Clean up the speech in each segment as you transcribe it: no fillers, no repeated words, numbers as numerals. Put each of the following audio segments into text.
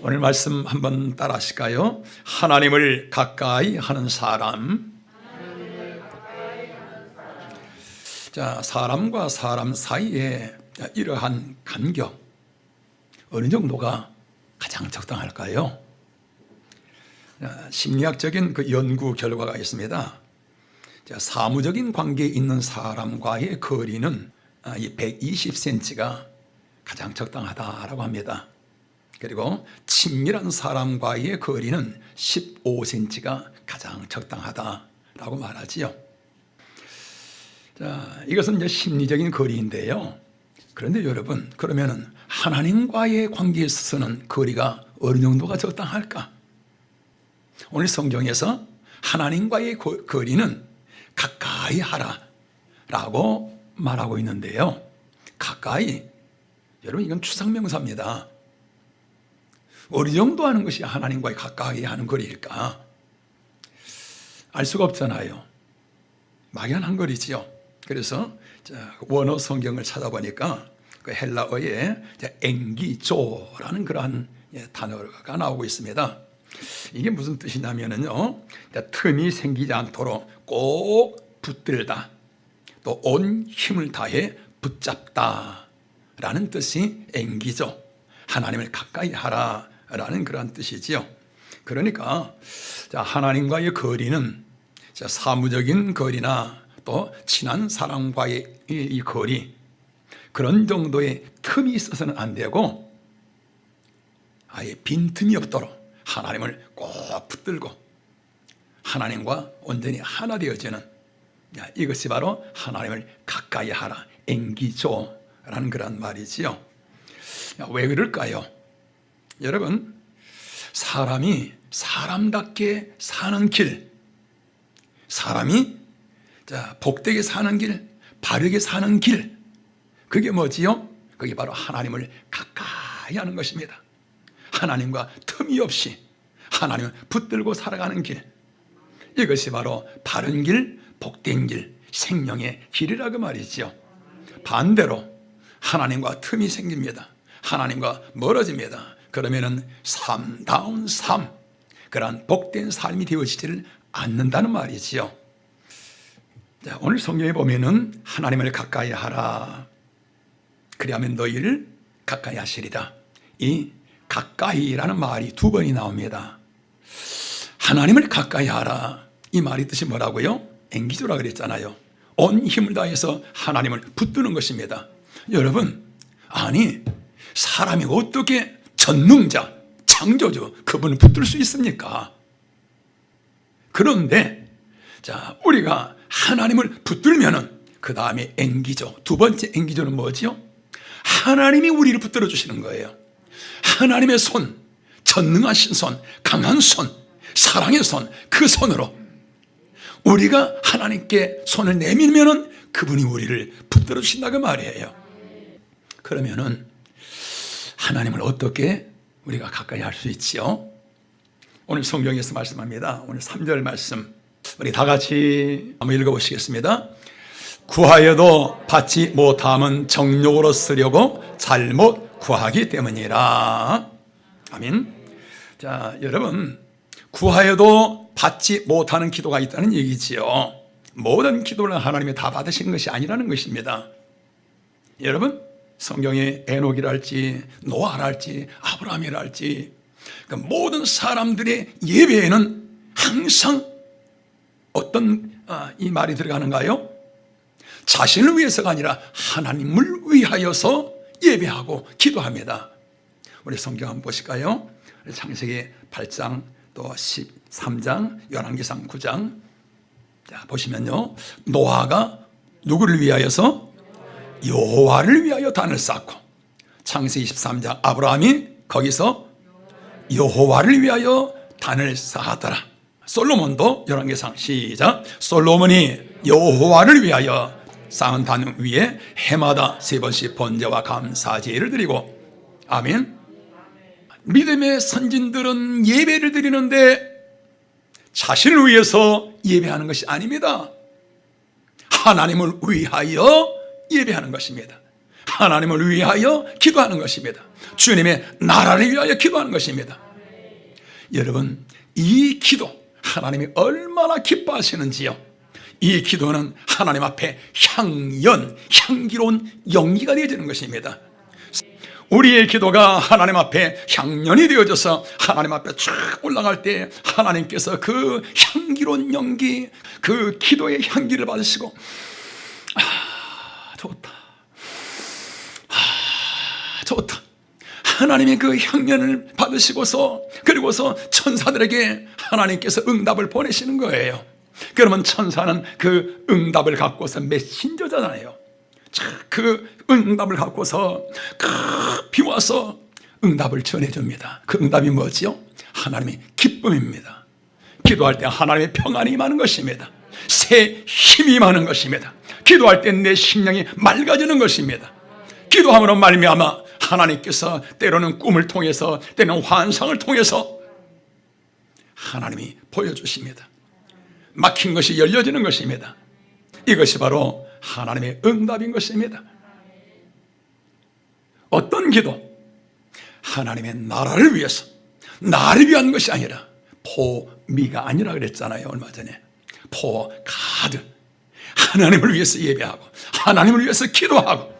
오늘 말씀 한번 따라 하실까요? 하나님을 가까이 하는 사람. 자, 사람과 사람 사이에 이러한 간격, 어느 정도가 가장 적당할까요? 심리학적인 그 연구 결과가 있습니다. 자, 사무적인 관계에 있는 사람과의 거리는 120cm가 가장 적당하다라고 합니다. 그리고 친밀한 사람과의 거리는 15cm가 가장 적당하다라고 말하지요. 자, 이것은 이제 심리적인 거리인데요. 그런데 여러분, 그러면은 하나님과의 관계에 있어서는 거리가 어느 정도가 적당할까? 오늘 성경에서 하나님과의 거리는 가까이 하라라고 말하고 있는데요. 가까이, 여러분 이건 추상명사입니다. 어느 정도 하는 것이 하나님과의 가까이 하는 거리일까? 알 수가 없잖아요. 막연한 거리지요. 그래서 원어 성경을 찾아보니까 그 헬라어에 엥기조라는 그러한 단어가 나오고 있습니다. 이게 무슨 뜻이냐면요, 틈이 생기지 않도록 꼭 붙들다, 또 온 힘을 다해 붙잡다 라는 뜻이 엥기조, 하나님을 가까이 하라라는 그러한 뜻이지요. 그러니까 하나님과의 거리는 사무적인 거리나 또 친한 사람과의 이 거리, 그런 정도의 틈이 있어서는 안 되고 아예 빈틈이 없도록 하나님을 꼭 붙들고 하나님과 온전히 하나 되어지는, 이것이 바로 하나님을 가까이 하라, 엥기조라는 그런 말이지요. 왜 그럴까요? 여러분, 사람이 사람답게 사는 길, 사람이 복되게 사는 길, 바르게 사는 길, 그게 뭐지요? 그게 바로 하나님을 가까이 하는 것입니다. 하나님과 틈이 없이 하나님을 붙들고 살아가는 길, 이것이 바로 바른 길, 복된 길, 생명의 길이라고 말이지요. 반대로 하나님과 틈이 생깁니다. 하나님과 멀어집니다. 그러면은 삶다운 삶, 그러한 복된 삶이 되어지지를 않는다는 말이지요. 자, 오늘 성경에 보면은 하나님을 가까이 하라, 그리하면 너희를 가까이 하시리라. 이 가까이라는 말이 두 번이 나옵니다. 하나님을 가까이 하라, 이 말이 뜻이 뭐라고요? 엥기조라 그랬잖아요. 온 힘을 다해서 하나님을 붙드는 것입니다. 여러분, 아니 사람이 어떻게 전능자, 창조주 그분을 붙들 수 있습니까? 그런데 우리가 하나님을 붙들면은 그 다음에 엥기조, 두 번째 엥기조는 뭐지요? 하나님이 우리를 붙들어 주시는 거예요. 하나님의 손, 전능하신 손, 강한 손, 사랑의 손, 그 손으로 우리가 하나님께 손을 내밀면은 그분이 우리를 붙들어 주신다고 말이에요. 그러면은 하나님을 어떻게 우리가 가까이 할 수 있지요? 오늘 성경에서 말씀합니다. 오늘 3절 말씀 우리 다 같이 한번 읽어보시겠습니다. 구하여도 받지 못함은 정욕으로 쓰려고 잘못 구하기 때문이라. 아멘. 자, 여러분, 구하여도 받지 못하는 기도가 있다는 얘기지요. 모든 기도를 하나님이 다 받으신 것이 아니라는 것입니다. 여러분, 성경에 에녹이랄지 노아랄지 아브라함이랄지 그 모든 사람들의 예배에는 항상 어떤 이 말이 들어가는가요? 자신을 위해서가 아니라 하나님을 위하여서 예배하고 기도합니다. 우리 성경 한번 보실까요? 창세기 8장 또 13장, 열왕기상 9장. 자, 보시면요, 노아가 누구를 위하여서? 여호와를 위하여 단을 쌓고, 창세기 23장 아브라함이 거기서 여호와를 위하여 단을 쌓았더라. 솔로몬도 열왕기상 시작. 솔로몬이 여호와를 위하여 쌓은 단 위에 해마다 3번씩 번제와 감사 제를 드리고. 아멘. 믿음의 선진들은 예배를 드리는데 자신을 위해서 예배하는 것이 아닙니다. 하나님을 위하여 예배하는 것입니다. 하나님을 위하여 기도하는 것입니다. 주님의 나라를 위하여 기도하는 것입니다. 여러분, 이 기도 하나님이 얼마나 기뻐하시는지요. 이 기도는 하나님 앞에 향기로운 연기가 되어지는 것입니다. 우리의 기도가 하나님 앞에 향연이 되어져서 하나님 앞에 쭉 올라갈 때 하나님께서 그 향기로운 연기, 그 기도의 향기를 받으시고 좋다, 좋다, 하나님의 그 향연을 받으시고서 그리고서 천사들에게 하나님께서 응답을 보내시는 거예요. 그러면 천사는 그 응답을 갖고서 메신저잖아요. 그 응답을 갖고서 비와서 응답을 전해줍니다. 그 응답이 뭐지요? 하나님의 기쁨입니다. 기도할 때 하나님의 평안이 임하는 것입니다. 새 힘이 임하는 것입니다. 기도할 때 내 심령이 맑아지는 것입니다. 기도함으로 말미암아 하나님께서 때로는 꿈을 통해서 때로는 환상을 통해서 하나님이 보여주십니다. 막힌 것이 열려지는 것입니다. 이것이 바로 하나님의 응답인 것입니다. 어떤 기도? 하나님의 나라를 위해서, 나를 위한 것이 아니라 포미가 아니라 그랬잖아요. 얼마 전에 포 가득 하나님을 위해서 예배하고 하나님을 위해서 기도하고,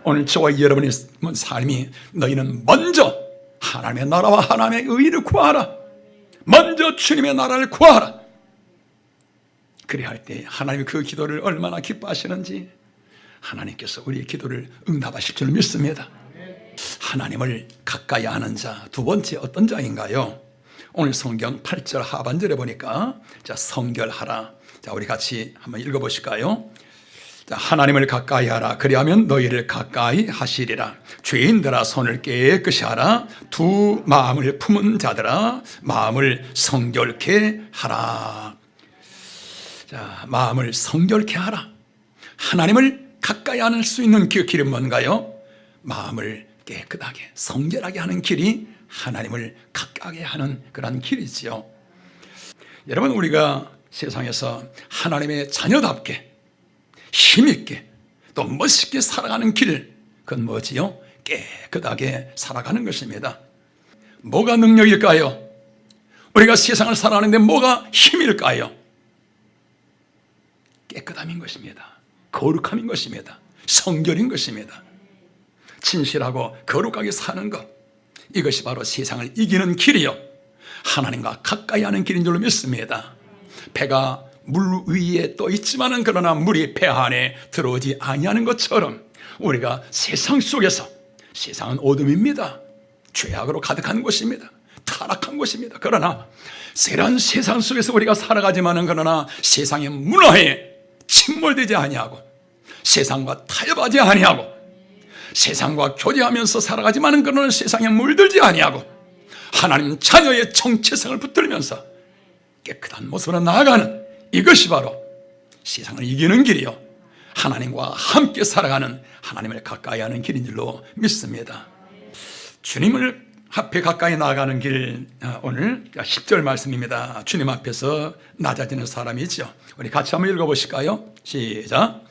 오늘 저와 여러분의 삶이 너희는 먼저 하나님의 나라와 하나님의 의를 구하라. 먼저 주님의 나라를 구하라. 그래야 할 때 하나님이 그 기도를 얼마나 기뻐하시는지 하나님께서 우리의 기도를 응답하실 줄 믿습니다. 하나님을 가까이 하는 자, 두 번째 어떤 자인가요? 오늘 성경 8절 하반절에 보니까 자, 성결하라. 자, 우리 같이 한번 읽어보실까요? 자, 하나님을 가까이 하라. 그리하면 너희를 가까이 하시리라. 죄인들아 손을 깨끗이 하라. 두 마음을 품은 자들아 마음을 성결케 하라. 자, 마음을 성결케 하라. 하나님을 가까이 할 수 있는 그 길은 뭔가요? 마음을 깨끗하게 성결하게 하는 길이 하나님을 가까이 하는 그런 길이지요. 여러분, 우리가 세상에서 하나님의 자녀답게 힘있게 또 멋있게 살아가는 길, 그건 뭐지요? 깨끗하게 살아가는 것입니다. 뭐가 능력일까요? 우리가 세상을 살아가는데 뭐가 힘일까요? 깨끗함인 것입니다. 거룩함인 것입니다. 성결인 것입니다. 진실하고 거룩하게 사는 것, 이것이 바로 세상을 이기는 길이요 하나님과 가까이 하는 길인 줄로 믿습니다. 배가 물 위에 떠 있지만은 그러나 물이 배 안에 들어오지 아니하는 것처럼 우리가 세상 속에서, 세상은 어둠입니다. 죄악으로 가득한 곳입니다. 타락한 곳입니다. 그러나 이런 세상 속에서 우리가 살아가지만은 그러나 세상의 문화에 침몰되지 아니하고 세상과 타협하지 아니하고 세상과 교제하면서 살아가지만은 그러나 세상에 물들지 아니하고 하나님 자녀의 정체성을 붙들면서 깨끗한 모습으로 나아가는, 이것이 바로 세상을 이기는 길이요 하나님과 함께 살아가는, 하나님을 가까이 하는 길인 줄로 믿습니다. 주님을 앞에 가까이 나아가는 길, 오늘 10절 말씀입니다. 주님 앞에서 낮아지는 사람이죠. 우리 같이 한번 읽어보실까요? 시작.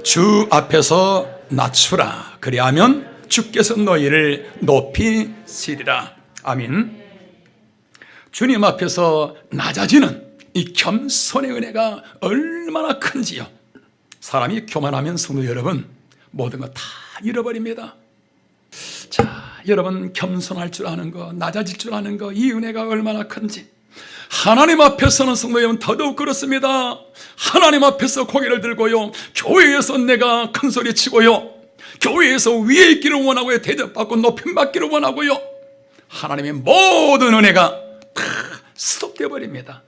주 앞에서 낮추라. 그리하면 주께서 너희를 높이시리라. 아멘. 주님 앞에서 낮아지는 이 겸손의 은혜가 얼마나 큰지요. 사람이 교만하면 성도 여러분 모든 거 다 잃어버립니다. 자, 여러분 겸손할 줄 아는 거, 낮아질 줄 아는 거, 이 은혜가 얼마나 큰지 하나님 앞에서는 성도 여러분 더더욱 그렇습니다. 하나님 앞에서 고개를 들고요, 교회에서 내가 큰 소리 치고요, 교회에서 위에 있기를 원하고요, 대접받고 높임받기를 원하고요, 하나님의 모든 은혜가 다 스톱되어 버립니다.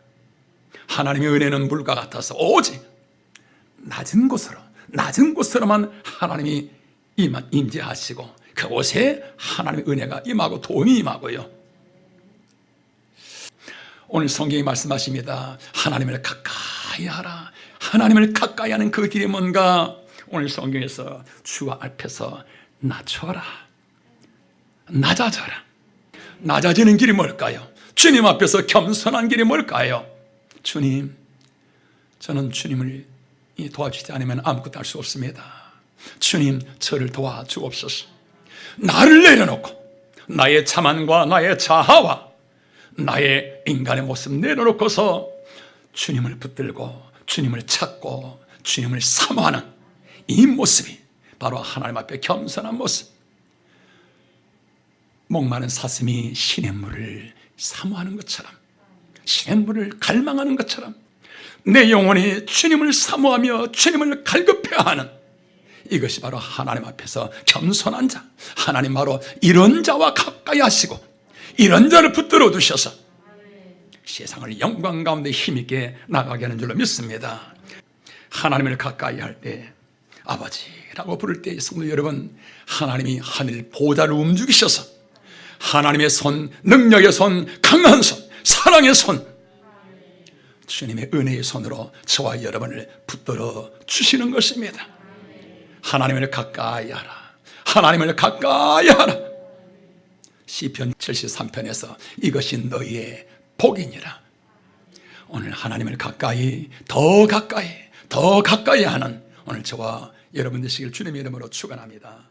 하나님의 은혜는 물과 같아서 오직 낮은 곳으로만 하나님이 임재하시고 그곳에 하나님의 은혜가 임하고 도움이 임하고요. 오늘 성경이 말씀하십니다. 하나님을 가까이 하라. 하나님을 가까이 하는 그 길이 뭔가? 오늘 성경에서 주 앞에서 낮춰라, 낮아져라. 낮아지는 길이 뭘까요? 주님 앞에서 겸손한 길이 뭘까요? 주님, 저는 주님을 도와주지 않으면 아무것도 할 수 없습니다. 주님, 저를 도와주옵소서. 나를 내려놓고 나의 자만과 나의 자아와 나의 인간의 모습 내려놓고서 주님을 붙들고 주님을 찾고 주님을 사모하는 이 모습이 바로 하나님 앞에 겸손한 모습. 목마른 사슴이 시냇물을 사모하는 것처럼, 시냇물을 갈망하는 것처럼 내 영혼이 주님을 사모하며 주님을 갈급해하는, 이것이 바로 하나님 앞에서 겸손한 자, 하나님 바로 이런 자와 가까이 하시고 이런 자를 붙들어 두셔서 세상을 영광 가운데 힘있게 나가게 하는 줄로 믿습니다. 하나님을 가까이 할 때, 아버지라고 부를 때 성도 여러분, 하나님이 하늘 보좌를 움직이셔서 하나님의 손, 능력의 손, 강한 손, 사랑의 손, 주님의 은혜의 손으로 저와 여러분을 붙들어 주시는 것입니다. 하나님을 가까이 하라, 하나님을 가까이 하라. 시편 73편에서 이것이 너희의 복이니라. 오늘 하나님을 가까이, 더 가까이, 더 가까이 하는 오늘 저와 여러분 되시길 주님의 이름으로 축원합니다.